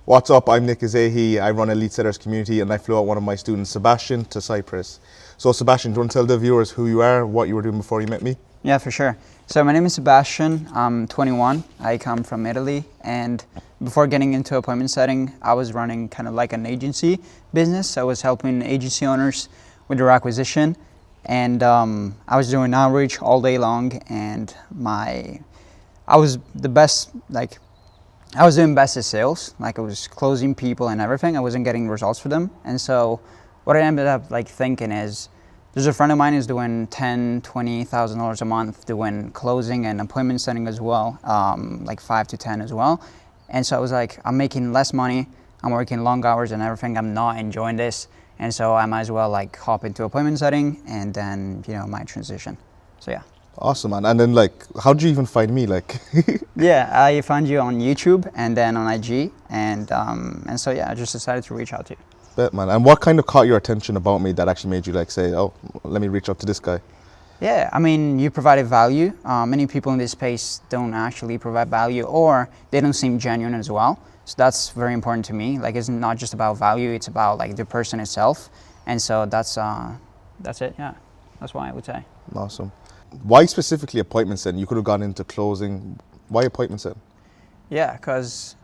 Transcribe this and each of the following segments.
What's up? I'm Nick Azahi. I run Elite Setters Community and I flew out one of my students, Sebastian, to Cyprus. So Sebastian, do you want to tell the viewers who you are, what you were doing before you met me? Yeah, for sure. So my name is Sebastian. I'm 21. I come from Italy, and before getting into appointment setting, I was running kind of like an agency business. I was helping agency owners with their acquisition, and I was doing outreach all day long, and I was the best, like I was doing best at sales, like I was closing people and everything. I wasn't getting results for them. And so what I ended up like thinking is, there's a friend of mine who's doing $10,000-$20,000 a month doing closing and appointment setting as well, like 5 to 10 as well. And so I was like, I'm making less money, I'm working long hours and everything, I'm not enjoying this. And so I might as well like hop into appointment setting and then, my transition. So yeah. Awesome, man. And then how did you even find me? Yeah, I found you on YouTube and then on IG, and so yeah, I just decided to reach out to you. Bet, man. And what kind of caught your attention about me that actually made you say, oh, let me reach out to this guy? Yeah, I mean, you provided value. Many people in this space don't actually provide value, or they don't seem genuine as well. So that's very important to me. Like, it's not just about value; it's about like the person itself. And so that's it. Yeah, that's why I would say. Awesome. Why specifically appointment setting? You could have gone into closing. Why appointment setting? Yeah, because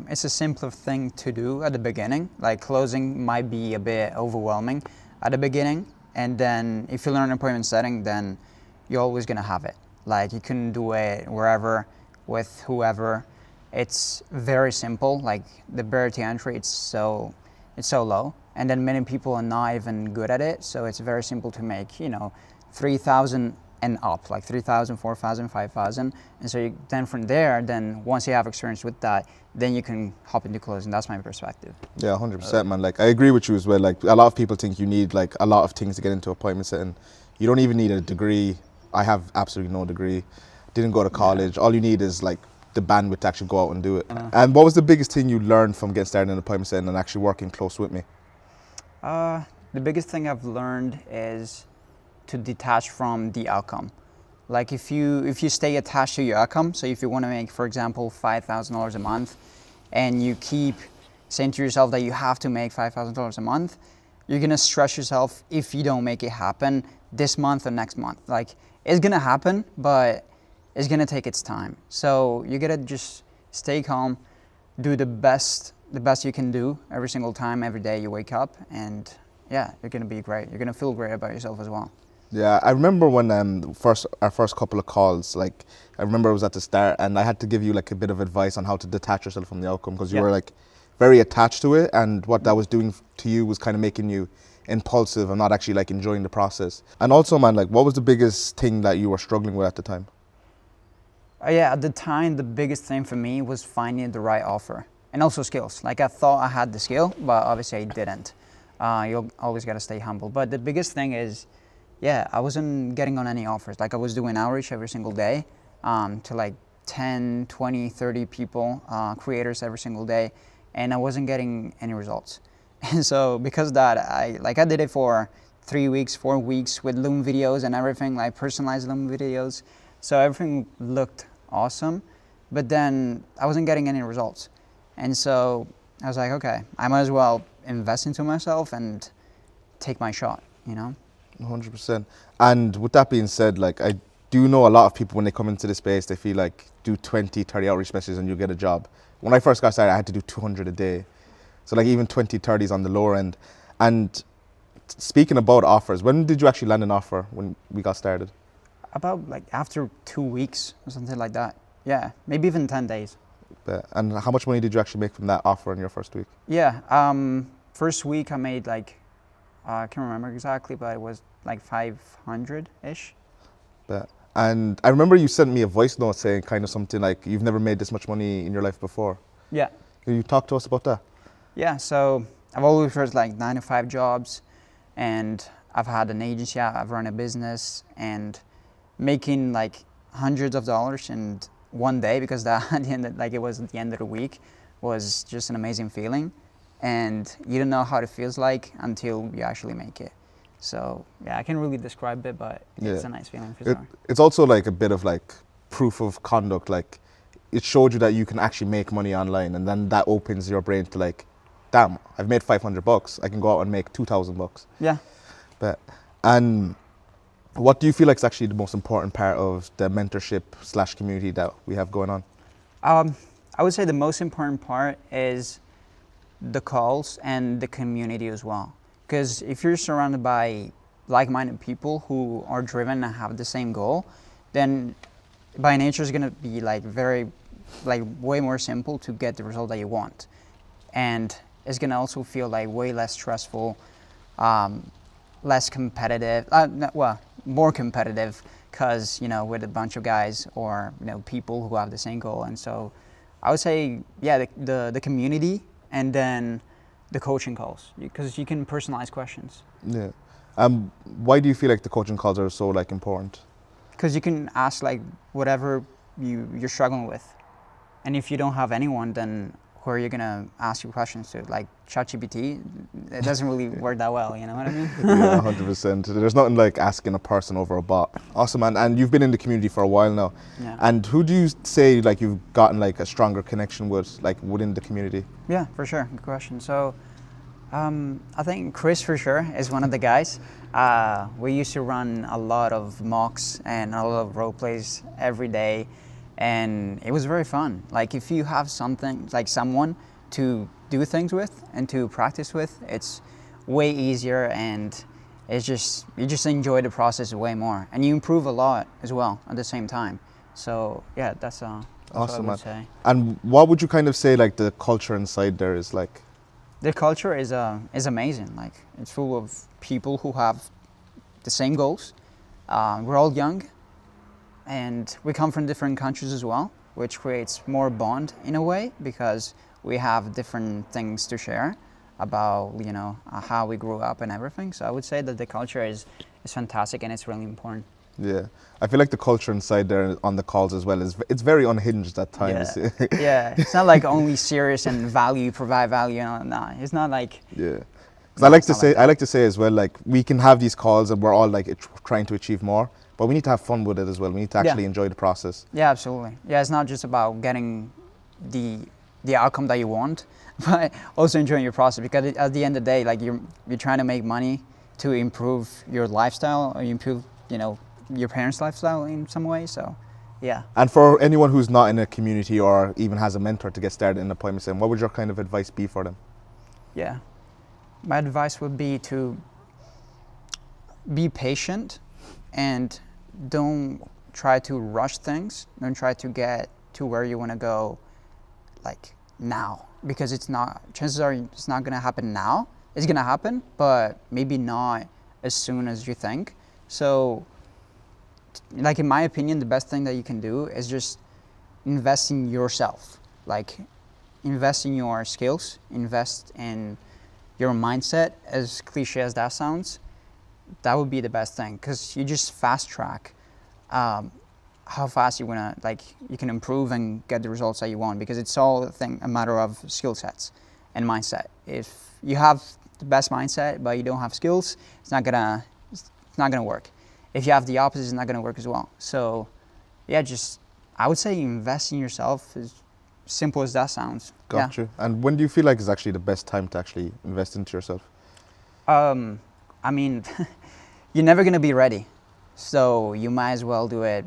it's a simpler thing to do at the beginning. Like, closing might be a bit overwhelming at the beginning, and then if you learn appointment setting, then you're always gonna have it. Like, you can do it wherever, with whoever. It's very simple. Like, the barrier to entry, it's so low, and then many people are not even good at it. So it's very simple to make 3,000 and up, like 3,000, 4,000, 5,000. And so then from there, then once you have experience with that, then you can hop into closing. That's my perspective. Yeah, 100%, man. Like, I agree with you as well. Like, a lot of people think you need a lot of things to get into appointment setting. You don't even need a degree. I have absolutely no degree. Didn't go to college. Yeah. All you need is the bandwidth to actually go out and do it. And what was the biggest thing you learned from getting started in appointment setting and actually working close with me? The biggest thing I've learned is to detach from the outcome. Like, if you stay attached to your outcome, so if you want to make, for example, $5,000 a month, and you keep saying to yourself that you have to make $5,000 a month, you're gonna stress yourself if you don't make it happen this month or next month. Like, it's gonna happen, but it's gonna take its time. So you gotta just stay calm, do the best you can do every single time, every day you wake up, and yeah, you're gonna be great. You're gonna feel great about yourself as well. Yeah, I remember when our first couple of calls, I remember it was at the start, and I had to give you a bit of advice on how to detach yourself from the outcome, because you were very attached to it, and what that was doing to you was kind of making you impulsive and not actually enjoying the process. And also, man, what was the biggest thing that you were struggling with at the time? Yeah, at the time, the biggest thing for me was finding the right offer, and also skills. Like, I thought I had the skill, but obviously I didn't. You always gotta stay humble. But the biggest thing is, yeah, I wasn't getting on any offers. Like, I was doing outreach every single day to 10, 20, 30 people, creators every single day, and I wasn't getting any results. And so because of that, I did it for 3 weeks, 4 weeks with Loom videos and everything, like personalized Loom videos. So everything looked awesome, but then I wasn't getting any results. And so I was like, okay, I might as well invest into myself and take my shot, 100%. And with that being said, I do know a lot of people, when they come into this space, they feel do 20, 30 outreach messages and you get a job. When I first got started, I had to do 200 a day. So even 20, 30 is on the lower end. And speaking about offers, when did you actually land an offer when we got started? About after 2 weeks or something like that. Yeah, maybe even 10 days. And how much money did you actually make from that offer in your first week? Yeah, first week I made I can't remember exactly, but it was 500-ish. And I remember you sent me a voice note saying kind of something you've never made this much money in your life before. Yeah. Can you talk to us about that? Yeah, so I've always worked 9 to 5 jobs, and I've had an agency, I've run a business, and making hundreds of dollars in one day, because that at the end, it was at the end of the week, was just an amazing feeling. And you don't know how it feels like until you actually make it. So yeah, I can't really describe it, but it's a nice feeling for sure. It's also a bit of proof of conduct. it showed you that you can actually make money online, and then that opens your brain to like, damn, I've made $500. I can go out and make $2,000. Yeah. But and what do you feel like is actually the most important part of the mentorship / community that we have going on? I would say the most important part is the calls and the community as well. Because if you're surrounded by like-minded people who are driven and have the same goal, then by nature it's gonna be like way more simple to get the result that you want, and it's gonna also feel like way less stressful, less competitive. More competitive, because with a bunch of guys or people who have the same goal. And so I would say, yeah, the community, and then the coaching calls, because you can personalize questions. Yeah. Why do you feel like the coaching calls are so like important? Because you can ask like whatever you're struggling with, and if you don't have anyone, then who are you gonna ask your questions to? Like ChatGPT, it doesn't really work that well. You know what I mean? Yeah, 100%. There's nothing like asking a person over a bot. Awesome, man. And you've been in the community for a while now. Yeah. And who do you say like you've gotten like a stronger connection with, like within the community? Yeah, for sure. Good question. So, I think Chris for sure is one of the guys. We used to run a lot of mocks and a lot of role plays every day, and it was very fun. Like if you have something like someone to do things with and to practice with, it's way easier, and it's just you just enjoy the process way more, and you improve a lot as well at the same time. So yeah, that's awesome, what I would man. say. And what would you kind of say like the culture inside there is like? The culture is amazing. Like it's full of people who have the same goals. We're all young, and we come from different countries as well, which creates more bond in a way, because we have different things to share about how we grew up and everything. So I would say that the culture is fantastic, and it's really important. Yeah, I feel like the culture inside there on the calls as well it's very unhinged at times. Yeah, yeah. It's not like only serious and provide value. No, it's not like. Yeah, because I like to say as well, like we can have these calls and we're all like trying to achieve more, but we need to have fun with it as well. We need to actually enjoy the process. Yeah, absolutely. Yeah, it's not just about getting the outcome that you want, but also enjoying your process, because at the end of the day, like you're trying to make money to improve your lifestyle, or improve your parents' lifestyle in some way. So yeah. And for anyone who's not in a community or even has a mentor to get started in appointment setting, what would your kind of advice be for them? Yeah, my advice would be to be patient, and don't try to rush things. Don't try to get to where you want to go like now, because chances are it's not going to happen now. It's going to happen, but maybe not as soon as you think. So like in my opinion, the best thing that you can do is just invest in yourself. Like invest in your skills, invest in your mindset, as cliche as that sounds. That would be the best thing, because you just fast track how fast you can improve and get the results that you want, because it's all a matter of skill sets and mindset. If you have the best mindset but you don't have skills, it's not gonna work. If you have the opposite, it's not going to work as well. So, yeah, I would say invest in yourself, as simple as that sounds. Got you. And when do you feel like is actually the best time to actually invest into yourself? I mean, you're never going to be ready. So you might as well do it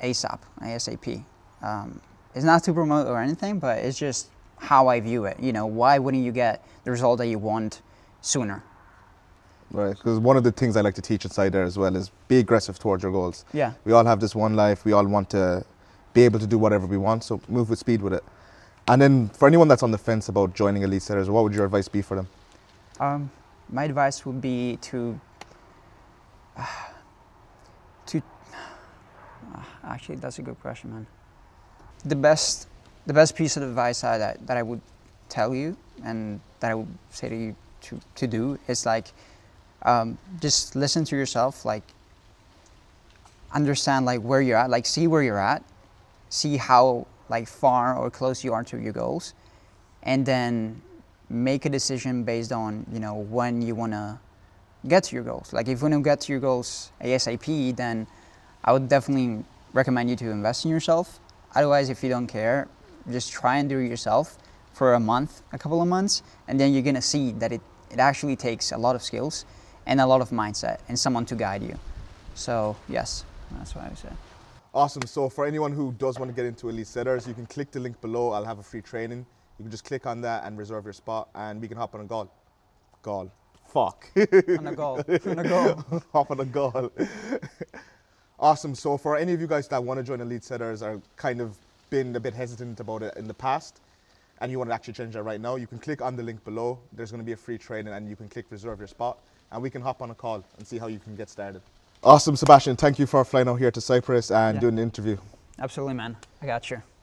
ASAP. It's not to promote or anything, but it's just how I view it. Why wouldn't you get the result that you want sooner? Right, because one of the things I like to teach inside there as well is be aggressive towards your goals. Yeah. We all have this one life. We all want to be able to do whatever we want, so move with speed with it. And then for anyone that's on the fence about joining Elite Setters, what would your advice be for them? My advice would be to actually, that's a good question, man. The best piece of advice that I would tell you, and that I would say to you to do, is like, just listen to yourself, like understand like where you're at, like see where you're at, see how like far or close you are to your goals, and then make a decision based on when you want to get to your goals. Like if you want to get to your goals ASAP, then I would definitely recommend you to invest in yourself. Otherwise, if you don't care, just try and do it yourself for a month, a couple of months, and then you're gonna see that it actually takes a lot of skills and a lot of mindset and someone to guide you. So yes, that's what I would say. Awesome. So for anyone who does want to get into Elite Setters, you can click the link below. I'll have a free training. You can just click on that and reserve your spot, and we can hop on a call. Fuck. On a goal. On a goal. Hop on a call. Awesome. So for any of you guys that want to join Elite Setters or kind of been a bit hesitant about it in the past, and you want to actually change that right now, you can click on the link below. There's going to be a free training, and you can click reserve your spot, and we can hop on a call and see how you can get started. Awesome, Sebastian. Thank you for flying out here to Cyprus and doing the interview. Absolutely, man. I got you.